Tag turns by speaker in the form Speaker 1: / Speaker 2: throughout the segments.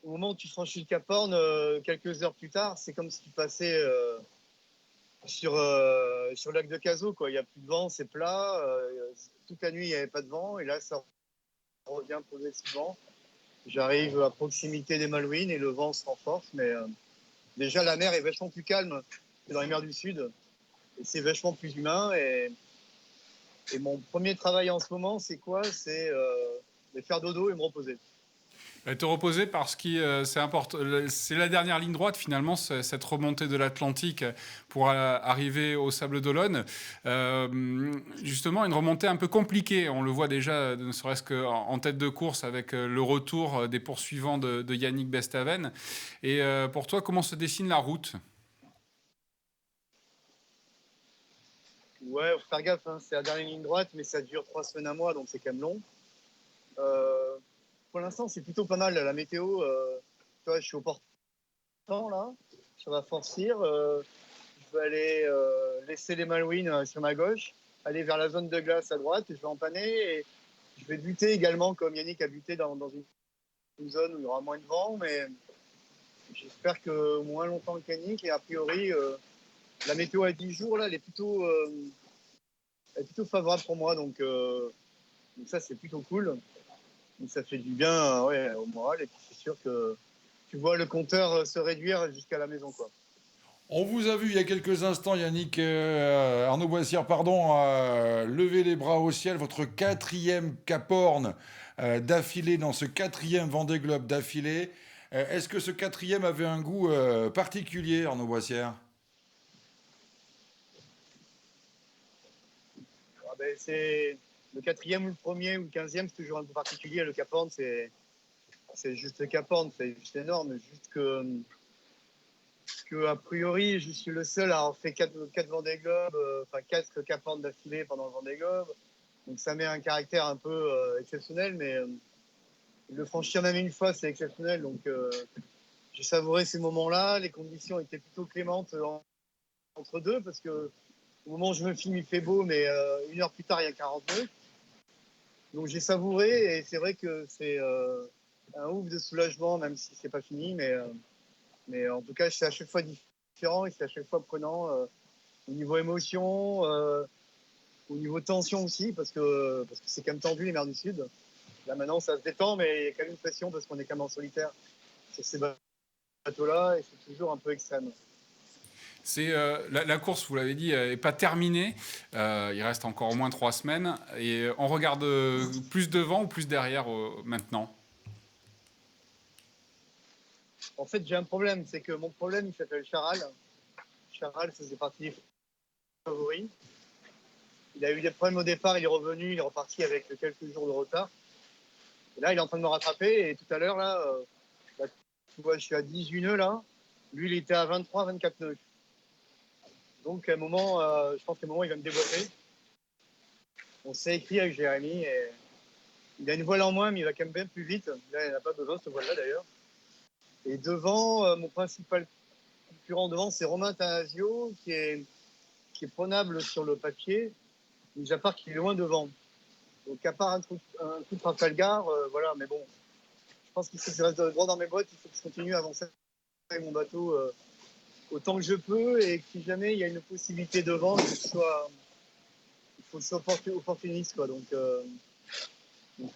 Speaker 1: au moment où tu franchis le Cap Horn, quelques heures plus tard, c'est comme si tu passais sur le lac de Cazaux, quoi. Il n'y a plus de vent, c'est plat. Toute la nuit, il n'y avait pas de vent. Et là, ça revient progressivement. J'arrive à proximité des Malouines et le vent se renforce. Mais déjà, la mer est vachement plus calme que dans les mers du Sud. Et c'est vachement plus humain. Et mon premier travail en ce moment, c'est quoi? C'est de faire dodo et me reposer.
Speaker 2: Te reposer parce que c'est important. C'est la dernière ligne droite finalement, cette remontée de l'Atlantique pour arriver au Sable d'Olonne. Justement, une remontée un peu compliquée. On le voit déjà, ne serait-ce qu'en tête de course avec le retour des poursuivants de Yannick Bestaven. Et pour toi, comment se dessine la route?
Speaker 1: Ouais, faut faire gaffe, hein, c'est la dernière ligne droite, mais ça dure 3 semaines à mois, donc c'est quand même long. Euh, pour l'instant, c'est plutôt pas mal la météo. Tu vois, je suis au portant là, ça va forcir. Je vais aller laisser les Malouines sur ma gauche, aller vers la zone de glace à droite, et je vais empanner et je vais buter également comme Yannick a buté dans une zone où il y aura moins de vent, mais j'espère que moins longtemps que Yannick. Et a priori, la météo à 10 jours là, elle est plutôt favorable pour moi, donc ça c'est plutôt cool. Donc ça fait du bien ouais, au moral et puis c'est sûr que tu vois le compteur se réduire jusqu'à la maison, quoi.
Speaker 3: On vous a vu il y a quelques instants, Yannick Arnaud Boissière, pardon, lever les bras au ciel, votre quatrième Cap Horn d'affilée dans ce quatrième Vendée Globe d'affilée. Est-ce que ce quatrième avait un goût particulier, Arnaud Boissière?
Speaker 1: Ah ben, c'est le quatrième ou le premier ou le 15e, c'est toujours un peu particulier. Le Cap Horn, c'est juste le Cap Horn, c'est juste énorme. Juste que a priori, je suis le seul à avoir fait quatre Vendée Globe, enfin quatre Cap Horn d'affilée pendant le Vendée Globe. Donc ça met un caractère un peu exceptionnel, mais le franchir même une fois, c'est exceptionnel. Donc j'ai savouré ces moments-là. Les conditions étaient plutôt clémentes entre deux, parce que au moment où je me filme, il fait beau, mais une heure plus tard, il y a 40 nœuds. Donc j'ai savouré et c'est vrai que c'est un ouf de soulagement, même si c'est pas fini. Mais en tout cas, c'est à chaque fois différent et c'est à chaque fois prenant au niveau émotion, au niveau tension aussi, parce que c'est quand même tendu les mers du Sud. Là maintenant, ça se détend, mais il y a quand même une pression parce qu'on est quand même en solitaire sur ces bateaux-là et c'est toujours un peu extrême.
Speaker 2: C'est la course, vous l'avez dit, n'est pas terminée. Il reste encore au moins 3 semaines. Et on regarde plus devant ou plus derrière maintenant?
Speaker 1: En fait, j'ai un problème, c'est que mon problème, il s'appelle Charal. Charal, ça faisait partie des favoris. Il a eu des problèmes au départ, il est revenu, il est reparti avec quelques jours de retard. Et là, il est en train de me rattraper. Et tout à l'heure, là, tu vois, je suis à 18 nœuds là. Lui, il était à 23, 24 nœuds. Donc, à un moment, je pense qu'à un moment, il va me déboîter. On s'est écrit avec Jérémy. Et il a une voile en moins, mais il va quand même bien plus vite. Là, il n'a pas besoin de cette voile-là d'ailleurs. Et devant, mon principal concurrent devant, c'est Romain Tanasio, qui est prenable sur le papier, mais à part qu'il est loin devant. Donc, à part un coup de Trafalgar, voilà, mais bon, je pense qu'il faut que je reste droit dans mes bottes, il faut que je continue à avancer avec mon bateau autant que je peux, et que si jamais il y a une possibilité devant, il faut que je sois opportuniste, quoi. Donc,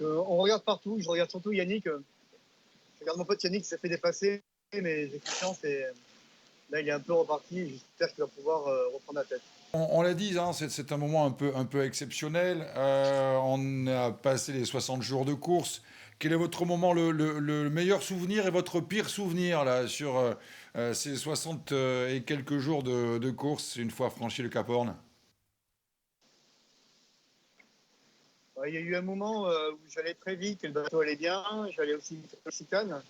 Speaker 1: on regarde partout, je regarde surtout Yannick, je regarde mon pote Yannick qui s'est fait dépasser, mais j'ai confiance et là il est un peu reparti, j'espère qu'il va pouvoir reprendre la tête.
Speaker 3: On l'a dit, hein, c'est un moment un peu exceptionnel. On a passé les 60 jours de course. Quel est votre moment, le meilleur souvenir et votre pire souvenir là, sur ces 60 et quelques jours de course une fois franchi le Cap Horn?
Speaker 1: Il y a eu un moment où j'allais très vite et le bateau allait bien, j'allais aussi Occitane,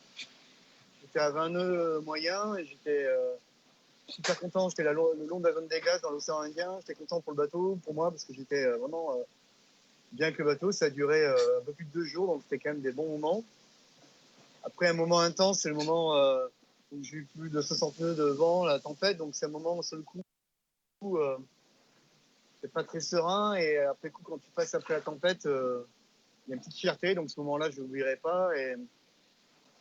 Speaker 1: j'étais à 20 nœuds moyens et j'étais super content, j'étais le long de la zone des gaz dans l'océan Indien, j'étais content pour le bateau, pour moi, parce que j'étais vraiment bien que le bateau, ça a duré un peu plus de 2 jours, donc c'était quand même des bons moments. Après un moment intense, c'est le moment où j'ai eu plus de 60 nœuds de vent, la tempête, donc c'est un moment où seul coup, euh, c'est pas très serein, et après coup, quand tu passes après la tempête, il y a une petite fierté, donc ce moment-là, je n'oublierai pas, et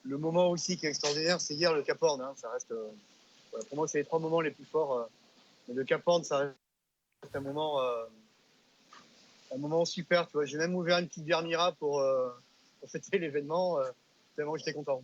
Speaker 1: Le moment aussi qui est extraordinaire, c'est hier le Cap Horn. Hein. Ça reste, voilà, pour moi, c'est les 3 moments les plus forts. Mais le Cap Horn, ça reste un moment super. Tu vois. J'ai même ouvert une petite bière Mira pour fêter l'événement, tellement j'étais content.